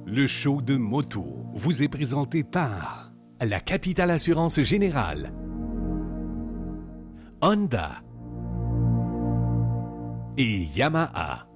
Le show de moto vous est présenté par la Capitale Assurance Générale, Honda et Yamaha.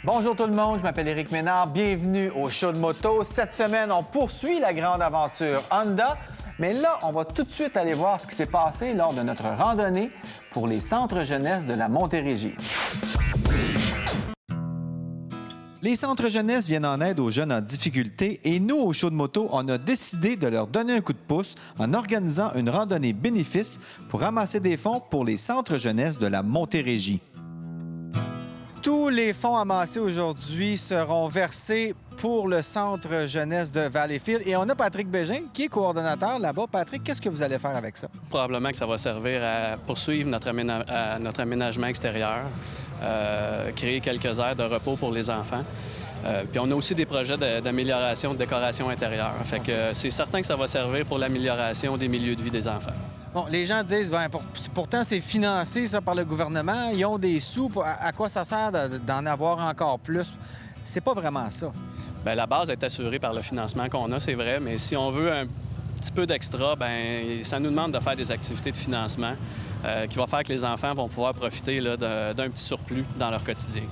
Bonjour tout le monde, je m'appelle Éric Ménard, bienvenue au show de moto. Cette semaine, on poursuit la grande aventure Honda, mais là, on va tout de suite aller voir ce qui s'est passé lors de notre randonnée pour les centres jeunesse de la Montérégie. Les centres jeunesse viennent en aide aux jeunes en difficulté et nous, au show de moto, on a décidé de leur donner un coup de pouce en organisant une randonnée bénéfice pour ramasser des fonds pour les centres jeunesse de la Montérégie. Tous les fonds amassés aujourd'hui seront versés pour le centre jeunesse de Valleyfield. Et on a Patrick Bégin, qui est coordonnateur là-bas. Patrick, qu'est-ce que vous allez faire avec ça? Probablement que ça va servir à poursuivre notre aménagement extérieur, créer quelques aires de repos pour les enfants. Puis on a aussi des projets d'amélioration de décoration intérieure. Fait que c'est certain que ça va servir pour l'amélioration des milieux de vie des enfants. Bon, les gens disent, bien, pourtant, c'est financé, ça, par le gouvernement. Ils ont des sous. À quoi ça sert d'en avoir encore plus? C'est pas vraiment ça. Bien, la base est assurée par le financement qu'on a, c'est vrai, mais si on veut un petit peu d'extra, bien, ça nous demande de faire des activités de financement qui va faire que les enfants vont pouvoir profiter là, d'un petit surplus dans leur quotidien.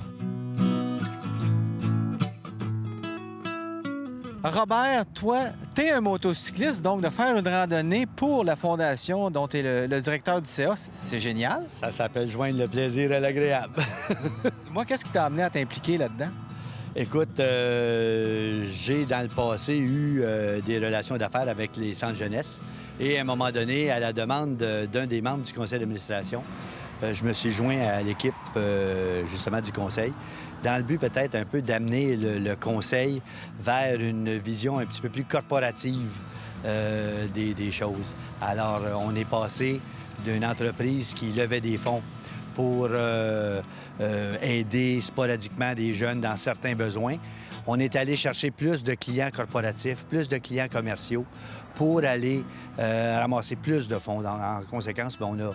Robert, toi, tu es un motocycliste, donc de faire une randonnée pour la Fondation dont tu es le directeur du CA, c'est génial. Ça s'appelle joindre le plaisir à l'agréable. Dis-moi, qu'est-ce qui t'a amené à t'impliquer là-dedans? Écoute, j'ai dans le passé eu des relations d'affaires avec les centres jeunesse et à un moment donné, à la demande d'un des membres du conseil d'administration, je me suis joint à l'équipe justement du conseil, dans le but peut-être un peu d'amener le conseil vers une vision un petit peu plus corporative des choses. Alors, on est passé d'une entreprise qui levait des fonds pour aider sporadiquement des jeunes dans certains besoins. On est allé chercher plus de clients corporatifs, plus de clients commerciaux pour aller ramasser plus de fonds. En conséquence, bien, on a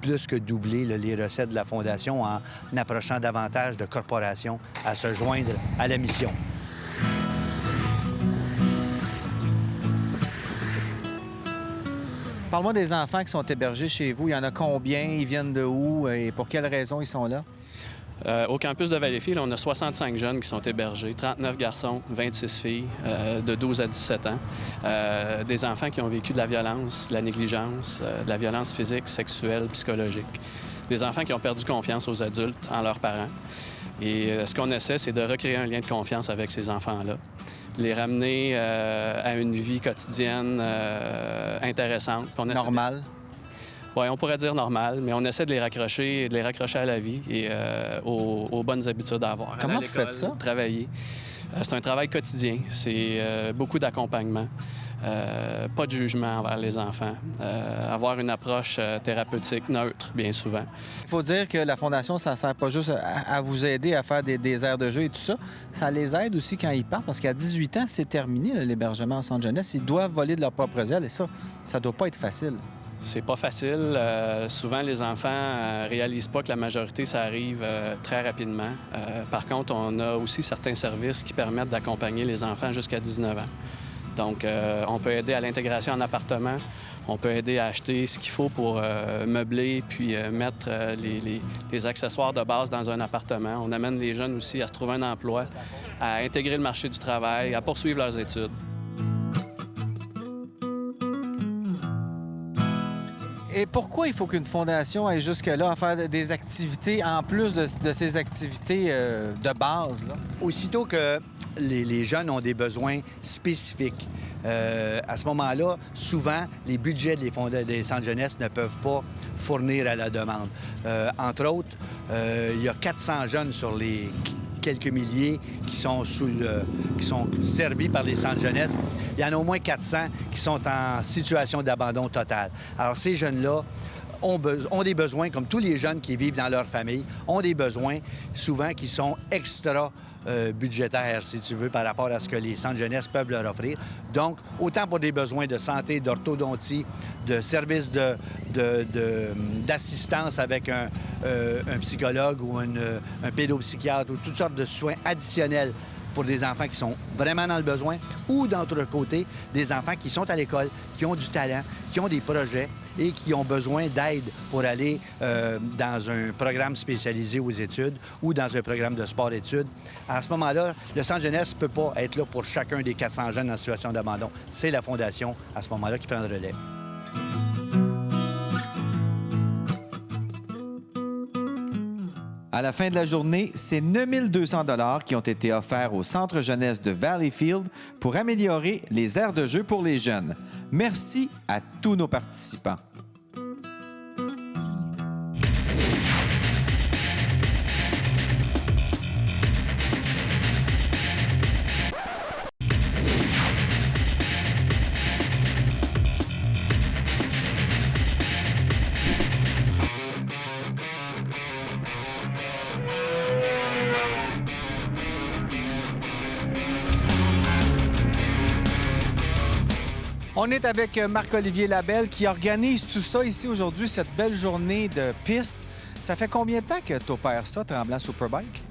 plus que doublé les recettes de la Fondation en approchant davantage de corporations à se joindre à la mission. Parle-moi des enfants qui sont hébergés chez vous. Il y en a combien? Ils viennent de où? Et pour quelles raisons ils sont là? Au campus de Valleyfield, on a 65 jeunes qui sont hébergés, 39 garçons, 26 filles de 12 à 17 ans. Des enfants qui ont vécu de la violence, de la négligence, de la violence physique, sexuelle, psychologique. Des enfants qui ont perdu confiance aux adultes en leurs parents. Et ce qu'on essaie, c'est de recréer un lien de confiance avec ces enfants-là, les ramener à une vie quotidienne intéressante. Normal? Oui, on pourrait dire normal, mais on essaie de les raccrocher à la vie et aux bonnes habitudes à avoir. Comment vous faites ça? Travailler. C'est un travail quotidien. C'est beaucoup d'accompagnement. Pas de jugement envers les enfants. Avoir une approche thérapeutique neutre, bien souvent. Il faut dire que la Fondation, ça ne sert pas juste à vous aider à faire des aires de jeu et tout ça. Ça les aide aussi quand ils partent, parce qu'à 18 ans, c'est terminé l'hébergement en centre jeunesse. Ils doivent voler de leurs propres ailes et ça ne doit pas être facile. C'est pas facile. Souvent, les enfants réalisent pas que la majorité, ça arrive très rapidement. Par contre, on a aussi certains services qui permettent d'accompagner les enfants jusqu'à 19 ans. Donc, on peut aider à l'intégration en appartement. On peut aider à acheter ce qu'il faut pour meubler puis mettre les accessoires de base dans un appartement. On amène les jeunes aussi à se trouver un emploi, à intégrer le marché du travail, à poursuivre leurs études. Et pourquoi il faut qu'une fondation aille jusque-là à faire des activités en plus de ces activités de base, là? Aussitôt que les jeunes ont des besoins spécifiques, à ce moment-là, souvent, les budgets des centres jeunesse ne peuvent pas fournir à la demande. Entre autres, il y a 400 jeunes sur les quelques milliers qui sont servis par les centres jeunesse. Il y en a au moins 400 qui sont en situation d'abandon total. Alors, ces jeunes-là ont des besoins, comme tous les jeunes qui vivent dans leur famille, ont des besoins souvent qui sont extra budgétaires, si tu veux, par rapport à ce que les centres jeunesse peuvent leur offrir. Donc, autant pour des besoins de santé, d'orthodontie, de services d'assistance avec un psychologue ou un pédopsychiatre ou toutes sortes de soins additionnels pour des enfants qui sont vraiment dans le besoin, ou d'autre côté, des enfants qui sont à l'école, qui ont du talent, qui ont des projets et qui ont besoin d'aide pour aller dans un programme spécialisé aux études ou dans un programme de sport-études. À ce moment-là, le centre jeunesse ne peut pas être là pour chacun des 400 jeunes en situation d'abandon. C'est la Fondation, à ce moment-là, qui prend le relais. À la fin de la journée, c'est 9 200 $ qui ont été offerts au Centre jeunesse de Valleyfield pour améliorer les aires de jeu pour les jeunes. Merci à tous nos participants. On est avec Marc-Olivier Labelle qui organise tout ça ici aujourd'hui, cette belle journée de piste. Ça fait combien de temps que tu opères ça, Tremblant Superbike?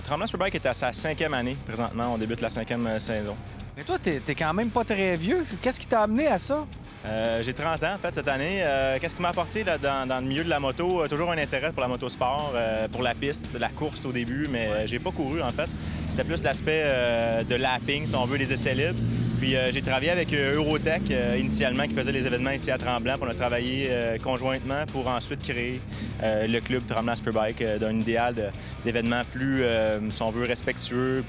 Tremblant Superbike est à sa 5e année présentement. On débute la 5e saison. Mais toi, t'es quand même pas très vieux. Qu'est-ce qui t'a amené à ça? J'ai 30 ans, en fait, cette année. Qu'est-ce qui m'a apporté là, dans le milieu de la moto? Toujours un intérêt pour la motosport, pour la piste, la course au début, mais j'ai pas couru, en fait. C'était plus l'aspect de lapping, si on veut, des essais libres. Puis j'ai travaillé avec Eurotech initialement, qui faisait les événements ici à Tremblant. Puis on a travaillé conjointement pour ensuite créer le club Tremblant Superbike d'un idéal d'événements plus, si on veut, respectueux,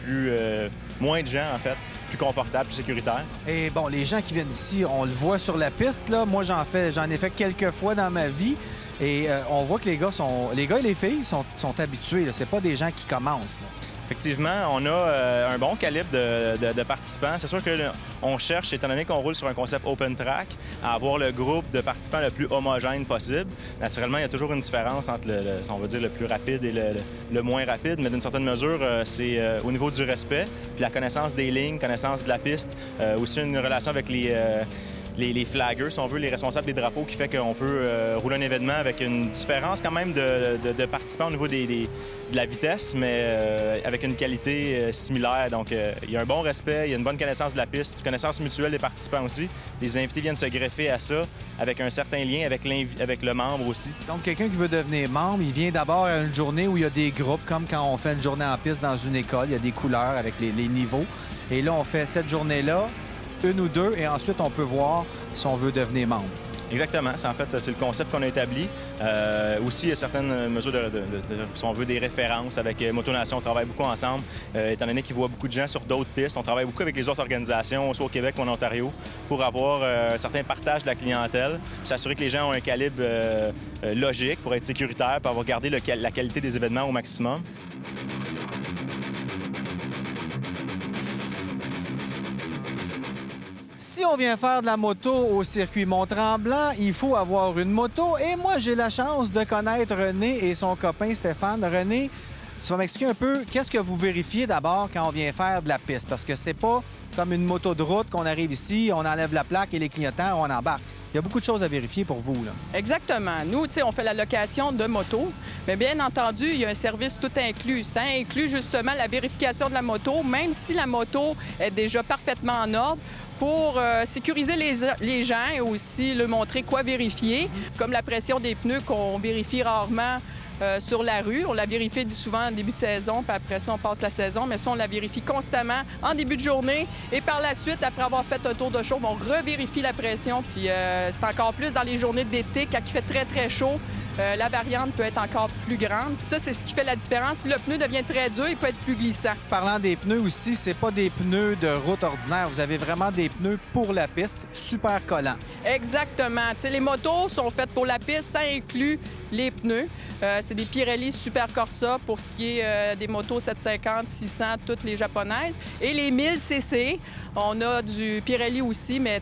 moins de gens, en fait, plus confortable, plus sécuritaire. Et bon, les gens qui viennent ici, on le voit sur la piste, là. Moi, j'en ai fait quelques fois dans ma vie. Et on voit que les gars et les filles sont habitués. C'est pas des gens qui commencent, là. Effectivement, on a un bon calibre de participants. C'est sûr qu'on cherche, étant donné qu'on roule sur un concept open track, à avoir le groupe de participants le plus homogène possible. Naturellement, il y a toujours une différence entre on va dire, le plus rapide et le moins rapide, mais d'une certaine mesure, c'est au niveau du respect, puis la connaissance des lignes, connaissance de la piste, aussi une relation avec les flaggers, si on veut, les responsables des drapeaux, qui fait qu'on peut rouler un événement avec une différence quand même de participants au niveau de la vitesse, mais avec une qualité similaire. Donc, il y a un bon respect, il y a une bonne connaissance de la piste, une connaissance mutuelle des participants aussi. Les invités viennent se greffer à ça avec un certain lien avec le membre aussi. Donc, quelqu'un qui veut devenir membre, il vient d'abord à une journée où il y a des groupes, comme quand on fait une journée en piste dans une école, il y a des couleurs avec les niveaux. Et là, on fait cette journée-là, une ou deux, et ensuite, on peut voir si on veut devenir membre. Exactement. C'est le concept qu'on a établi. Aussi, il y a certaines mesures si on veut, des références avec Motonation. On travaille beaucoup ensemble, étant donné qu'ils voient beaucoup de gens sur d'autres pistes. On travaille beaucoup avec les autres organisations, soit au Québec ou en Ontario, pour avoir un certain partage de la clientèle, puis s'assurer que les gens ont un calibre logique pour être sécuritaire, pour avoir gardé la qualité des événements au maximum. Si on vient faire de la moto au circuit Mont-Tremblant, il faut avoir une moto. Et moi, j'ai la chance de connaître René et son copain Stéphane. René, tu vas m'expliquer un peu qu'est-ce que vous vérifiez d'abord quand on vient faire de la piste? Parce que c'est pas comme une moto de route qu'on arrive ici, on enlève la plaque et les clignotants, on embarque. Il y a beaucoup de choses à vérifier pour vous, là. Exactement. Nous, tu sais, on fait la location de moto, mais bien entendu, il y a un service tout inclus. Ça inclut justement la vérification de la moto, même si la moto est déjà parfaitement en ordre, pour sécuriser les gens et aussi leur montrer quoi vérifier, comme la pression des pneus qu'on vérifie rarement sur la rue. On la vérifie souvent en début de saison, puis après ça, on passe la saison. Mais ça, on la vérifie constamment en début de journée. Et par la suite, après avoir fait un tour de chauffe, on revérifie la pression. Puis c'est encore plus dans les journées d'été, quand il fait très, très chaud. La variante peut être encore plus grande. Puis ça, c'est ce qui fait la différence. Si le pneu devient très dur, il peut être plus glissant. Parlant des pneus aussi, c'est pas des pneus de route ordinaire. Vous avez vraiment des pneus pour la piste, super collants. Exactement. Tu sais, les motos sont faites pour la piste, ça inclut les pneus. C'est des Pirelli Super Corsa pour ce qui est des motos 750, 600, toutes les japonaises. Et les 1000 cc, on a du Pirelli aussi, mais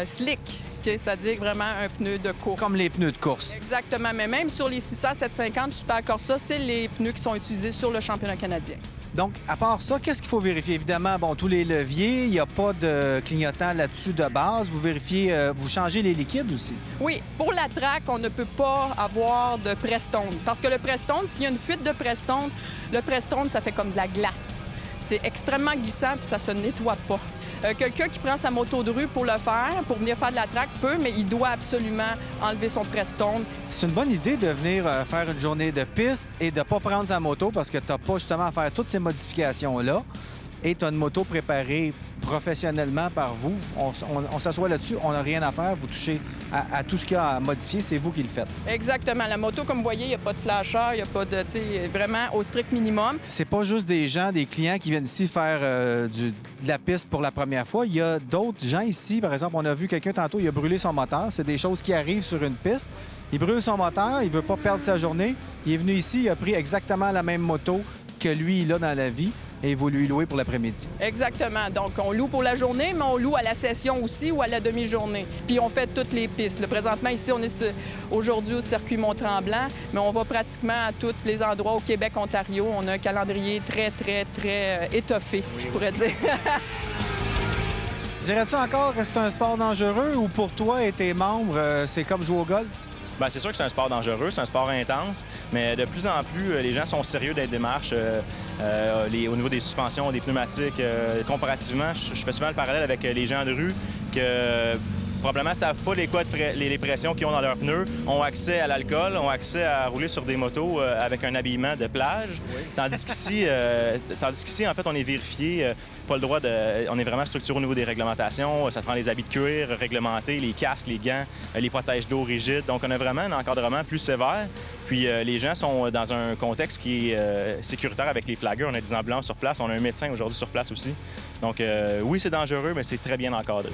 slick, c'est-à-dire vraiment un pneu de course. Comme les pneus de course. Exactement, mais même sur les 600, 750 Super Corsa, c'est les pneus qui sont utilisés sur le championnat canadien. Donc, à part ça, qu'est-ce qu'il faut vérifier? Évidemment, bon, tous les leviers, il n'y a pas de clignotant là-dessus de base. Vous vérifiez, vous changez les liquides aussi. Oui, pour la track, on ne peut pas avoir de Prestone. Parce que le Prestone, s'il y a une fuite de Prestone, le Prestone, ça fait comme de la glace. C'est extrêmement glissant puis ça se nettoie pas. Quelqu'un qui prend sa moto de rue pour le faire, pour venir faire de la track, peut, mais il doit absolument enlever son Prestone. C'est une bonne idée de venir faire une journée de piste et de ne pas prendre sa moto parce que tu n'as pas justement à faire toutes ces modifications-là. Et tu as une moto préparée professionnellement par vous. On s'assoit là-dessus, on n'a rien à faire. Vous touchez à tout ce qu'il y a à modifier, c'est vous qui le faites. Exactement. La moto, comme vous voyez, il n'y a pas de flasher, il n'y a pas de... Tu sais, vraiment au strict minimum. C'est pas juste des gens, des clients qui viennent ici faire de la piste pour la première fois. Il y a d'autres gens ici. Par exemple, on a vu quelqu'un tantôt, il a brûlé son moteur. C'est des choses qui arrivent sur une piste. Il brûle son moteur, il veut pas perdre sa journée. Il est venu ici, il a pris exactement la même moto que lui, il a dans la vie. Et vous lui louez pour l'après-midi. Exactement. Donc, on loue pour la journée, mais on loue à la session aussi ou à la demi-journée. Puis, on fait toutes les pistes. Là, présentement, ici, on est aujourd'hui au circuit Mont-Tremblant, mais on va pratiquement à tous les endroits au Québec, Ontario. On a un calendrier très, très, très étoffé, je pourrais dire. Dirais-tu encore que c'est un sport dangereux ou pour toi et tes membres, c'est comme jouer au golf? Bien, c'est sûr que c'est un sport dangereux, c'est un sport intense, mais de plus en plus, les gens sont sérieux dans les démarches au niveau des suspensions, des pneumatiques. Comparativement, je fais souvent le parallèle avec les gens de rue que probablement ne savent pas les pressions qu'ils ont dans leurs pneus, ont accès à l'alcool, ont accès à rouler sur des motos avec un habillement de plage. Oui. Tandis qu'ici, en fait, on est vérifié, pas le droit de... On est vraiment structuré au niveau des réglementations. Ça prend les habits de cuir réglementés, les casques, les gants, les protèges d'eau rigides. Donc, on a vraiment un encadrement plus sévère. Puis, les gens sont dans un contexte qui est sécuritaire avec les flaggers. On a des ambulances sur place. On a un médecin aujourd'hui sur place aussi. Donc, oui, c'est dangereux, mais c'est très bien encadré.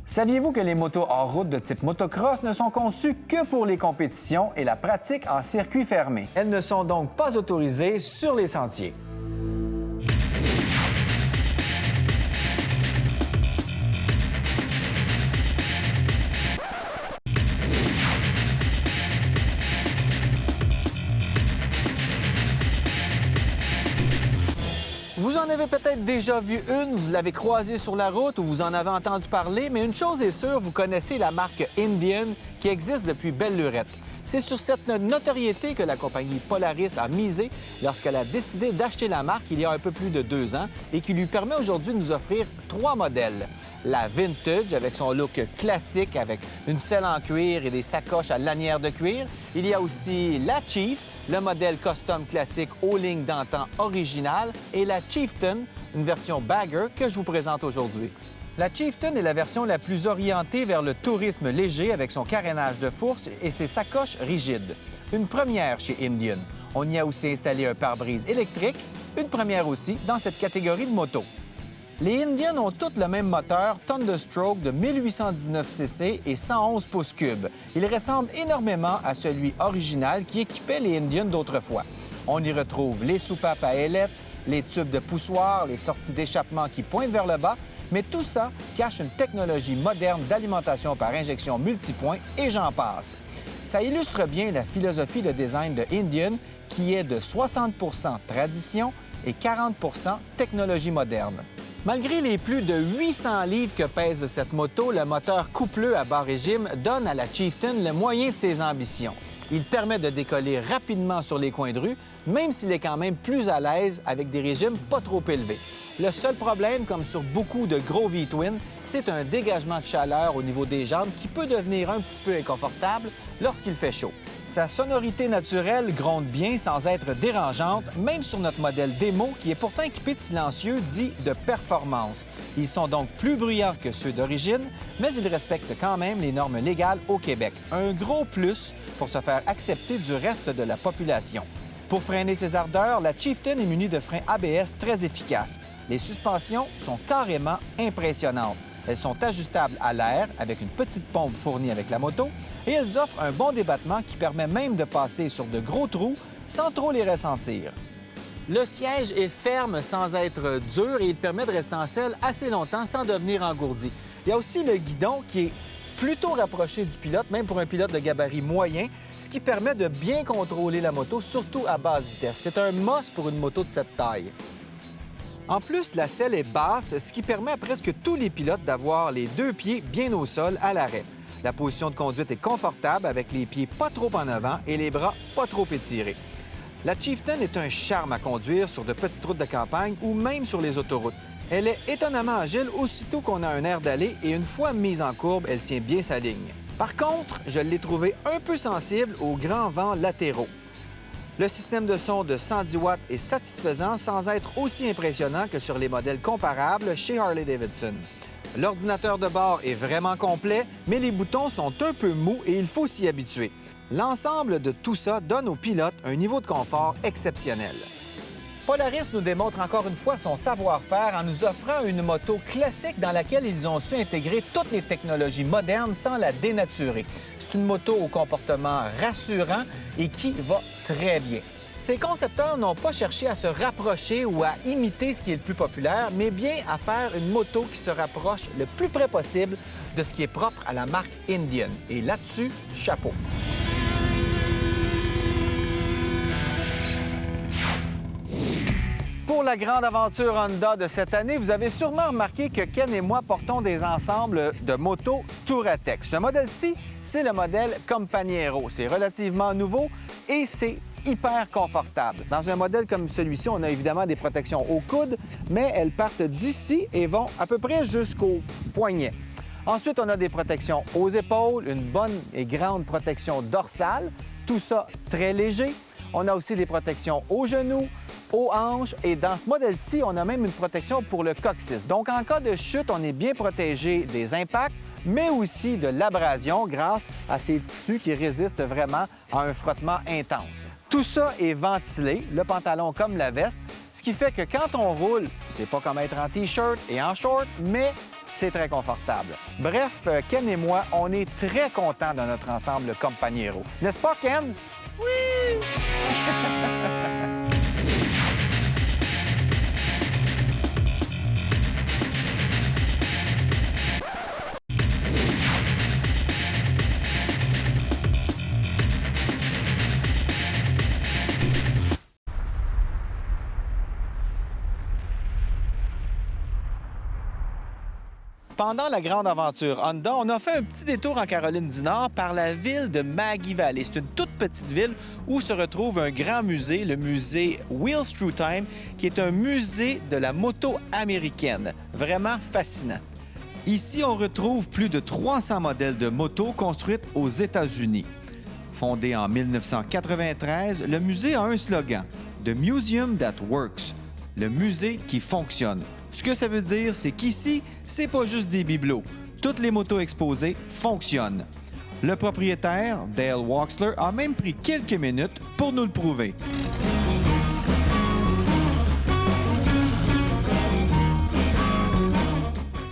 Saviez-vous que les motos hors route de type motocross ne sont conçues que pour les compétitions et la pratique en circuit fermé? Elles ne sont donc pas autorisées sur les sentiers. Vous en avez peut-être déjà vu une, vous l'avez croisée sur la route ou vous en avez entendu parler, mais une chose est sûre, vous connaissez la marque Indian qui existe depuis belle lurette. C'est sur cette notoriété que la compagnie Polaris a misé lorsqu'elle a décidé d'acheter la marque il y a un peu plus de 2 ans et qui lui permet aujourd'hui de nous offrir 3 modèles. La Vintage avec son look classique avec une selle en cuir et des sacoches à lanière de cuir. Il y a aussi la Chief, le modèle custom classique aux lignes d'antan original et la Chieftain, une version bagger que je vous présente aujourd'hui. La Chieftain est la version la plus orientée vers le tourisme léger avec son carénage de fourche et ses sacoches rigides. Une première chez Indian. On y a aussi installé un pare-brise électrique, une première aussi dans cette catégorie de moto. Les Indian ont toutes le même moteur Thunderstroke de 1819 cc et 111 pouces cubes. Il ressemble énormément à celui original qui équipait les Indian d'autrefois. On y retrouve les soupapes à ailettes, les tubes de poussoir, les sorties d'échappement qui pointent vers le bas, mais tout ça cache une technologie moderne d'alimentation par injection multipoint et j'en passe. Ça illustre bien la philosophie de design de Indian qui est de 60 % tradition et 40 % technologie moderne. Malgré les plus de 800 livres que pèse cette moto, le moteur coupleux à bas régime donne à la Chieftain le moyen de ses ambitions. Il permet de décoller rapidement sur les coins de rue, même s'il est quand même plus à l'aise avec des régimes pas trop élevés. Le seul problème, comme sur beaucoup de gros V-twin, c'est un dégagement de chaleur au niveau des jambes qui peut devenir un petit peu inconfortable lorsqu'il fait chaud. Sa sonorité naturelle gronde bien sans être dérangeante, même sur notre modèle démo qui est pourtant équipé de silencieux dits de performance. Ils sont donc plus bruyants que ceux d'origine, mais ils respectent quand même les normes légales au Québec. Un gros plus pour se faire accepter du reste de la population. Pour freiner ses ardeurs, la Chieftain est munie de freins ABS très efficaces. Les suspensions sont carrément impressionnantes. Elles sont ajustables à l'air avec une petite pompe fournie avec la moto et elles offrent un bon débattement qui permet même de passer sur de gros trous sans trop les ressentir. Le siège est ferme sans être dur et il permet de rester en selle assez longtemps sans devenir engourdi. Il y a aussi le guidon qui est plutôt rapproché du pilote, même pour un pilote de gabarit moyen, ce qui permet de bien contrôler la moto, surtout à basse vitesse. C'est un must pour une moto de cette taille. En plus, la selle est basse, ce qui permet à presque tous les pilotes d'avoir les deux pieds bien au sol à l'arrêt. La position de conduite est confortable avec les pieds pas trop en avant et les bras pas trop étirés. La Chieftain est un charme à conduire sur de petites routes de campagne ou même sur les autoroutes. Elle est étonnamment agile aussitôt qu'on a un air d'aller et une fois mise en courbe, elle tient bien sa ligne. Par contre, je l'ai trouvée un peu sensible aux grands vents latéraux. Le système de son de 110 watts est satisfaisant sans être aussi impressionnant que sur les modèles comparables chez Harley-Davidson. L'ordinateur de bord est vraiment complet, mais les boutons sont un peu mous et il faut s'y habituer. L'ensemble de tout ça donne aux pilotes un niveau de confort exceptionnel. Polaris nous démontre encore une fois son savoir-faire en nous offrant une moto classique dans laquelle ils ont su intégrer toutes les technologies modernes sans la dénaturer. C'est une moto au comportement rassurant et qui va très bien. Ces concepteurs n'ont pas cherché à se rapprocher ou à imiter ce qui est le plus populaire, mais bien à faire une moto qui se rapproche le plus près possible de ce qui est propre à la marque Indian. Et là-dessus, chapeau! Pour la grande aventure Honda de cette année, vous avez sûrement remarqué que Ken et moi portons des ensembles de motos Touratech. Ce modèle-ci, c'est le modèle Companiero. C'est relativement nouveau et c'est hyper confortable. Dans un modèle comme celui-ci, on a évidemment des protections au coude, mais elles partent d'ici et vont à peu près jusqu'au poignet. Ensuite, on a des protections aux épaules, une bonne et grande protection dorsale, tout ça très léger. On a aussi des protections aux genoux, aux hanches et dans ce modèle-ci, on a même une protection pour le coccyx. Donc, en cas de chute, on est bien protégé des impacts, mais aussi de l'abrasion grâce à ces tissus qui résistent vraiment à un frottement intense. Tout ça est ventilé, le pantalon comme la veste, ce qui fait que quand on roule, c'est pas comme être en T-shirt et en short, mais c'est très confortable. Bref, Ken et moi, on est très contents de notre ensemble Companiero. N'est-ce pas, Ken? Oui! Pendant la grande aventure Honda, on a fait un petit détour en Caroline du Nord par la ville de Maggie Valley. C'est une toute petite ville où se retrouve un grand musée, le musée Wheels Through Time, qui est un musée de la moto américaine. Vraiment fascinant. Ici, on retrouve plus de 300 modèles de motos construites aux États-Unis. Fondé en 1993, le musée a un slogan « The Museum That Works », le musée qui fonctionne. Ce que ça veut dire, c'est qu'ici, c'est pas juste des bibelots. Toutes les motos exposées fonctionnent. Le propriétaire, Dale Waxler, a même pris quelques minutes pour nous le prouver.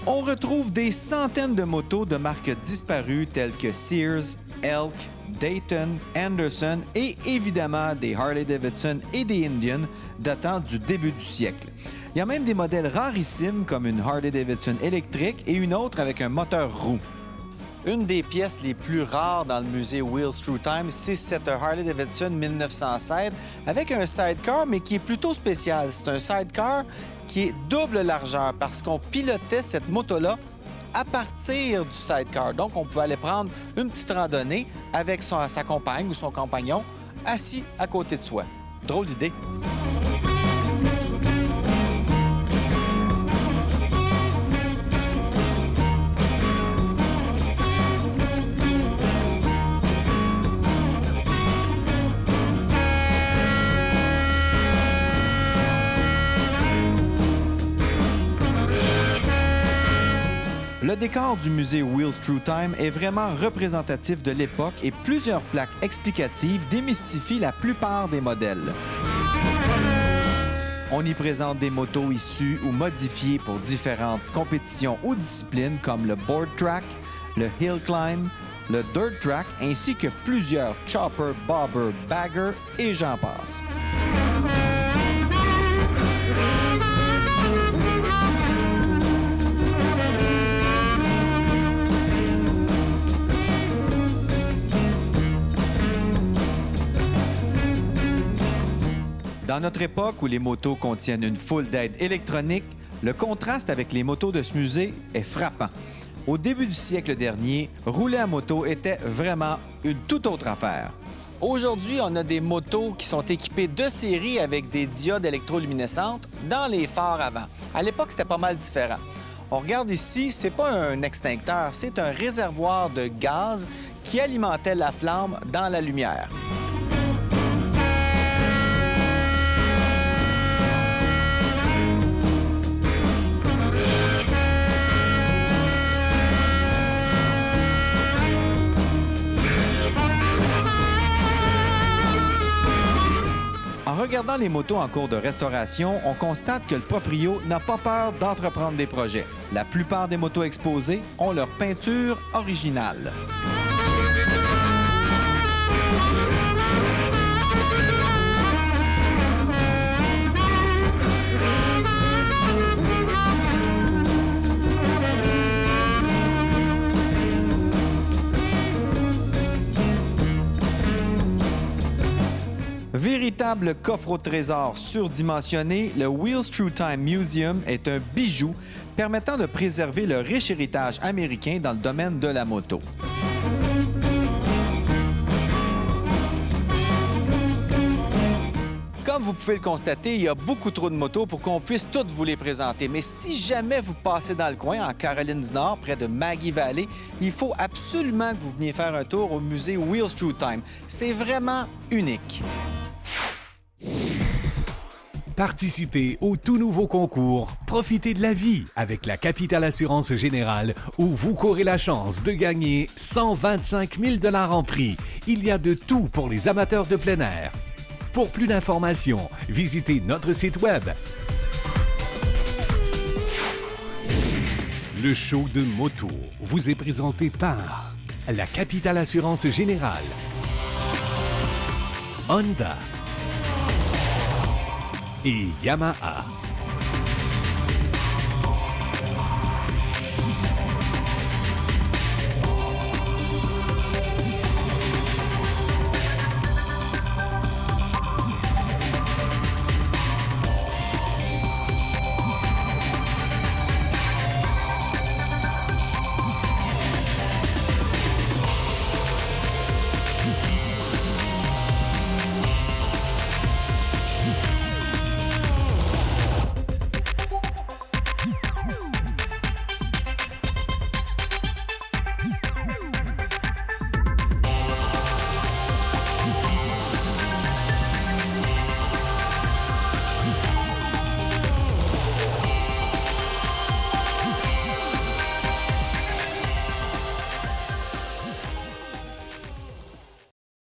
On retrouve des centaines de motos de marques disparues telles que Sears, Elk, Dayton, Anderson et évidemment des Harley-Davidson et des Indian datant du début du siècle. Il y a même des modèles rarissimes comme une Harley-Davidson électrique et une autre avec un moteur roue. Une des pièces les plus rares dans le musée Wheels Through Time, c'est cette Harley-Davidson 1907 avec un sidecar, mais qui est plutôt spécial. C'est un sidecar qui est double largeur parce qu'on pilotait cette moto-là à partir du sidecar. Donc, on pouvait aller prendre une petite randonnée avec sa compagne ou son compagnon assis à côté de soi. Drôle d'idée. Le décor du musée Wheels Through Time est vraiment représentatif de l'époque et plusieurs plaques explicatives démystifient la plupart des modèles. On y présente des motos issues ou modifiées pour différentes compétitions ou disciplines comme le board track, le hill climb, le dirt track ainsi que plusieurs chopper, bobber, bagger et j'en passe. Dans notre époque où les motos contiennent une foule d'aides électroniques, le contraste avec les motos de ce musée est frappant. Au début du siècle dernier, rouler à moto était vraiment une toute autre affaire. Aujourd'hui, on a des motos qui sont équipées de série avec des diodes électroluminescentes dans les phares avant. À l'époque, c'était pas mal différent. On regarde ici, c'est pas un extincteur, c'est un réservoir de gaz qui alimentait la flamme dans la lumière. En regardant les motos en cours de restauration, on constate que le proprio n'a pas peur d'entreprendre des projets. La plupart des motos exposées ont leur peinture originale. Véritable coffre au trésor surdimensionné, le Wheels Through Time Museum est un bijou permettant de préserver le riche héritage américain dans le domaine de la moto. Comme vous pouvez le constater, il y a beaucoup trop de motos pour qu'on puisse toutes vous les présenter. Mais si jamais vous passez dans le coin, en Caroline du Nord, près de Maggie Valley, il faut absolument que vous veniez faire un tour au musée Wheels Through Time. C'est vraiment unique. Participez au tout nouveau concours Profitez de la vie avec la Capitale Assurance Générale où vous courez la chance de gagner 125 000 $ en prix. Il y a de tout pour les amateurs de plein air. Pour plus d'informations, visitez notre site web. Le show de moto vous est présenté par la Capitale Assurance Générale, Honda et Yamaha.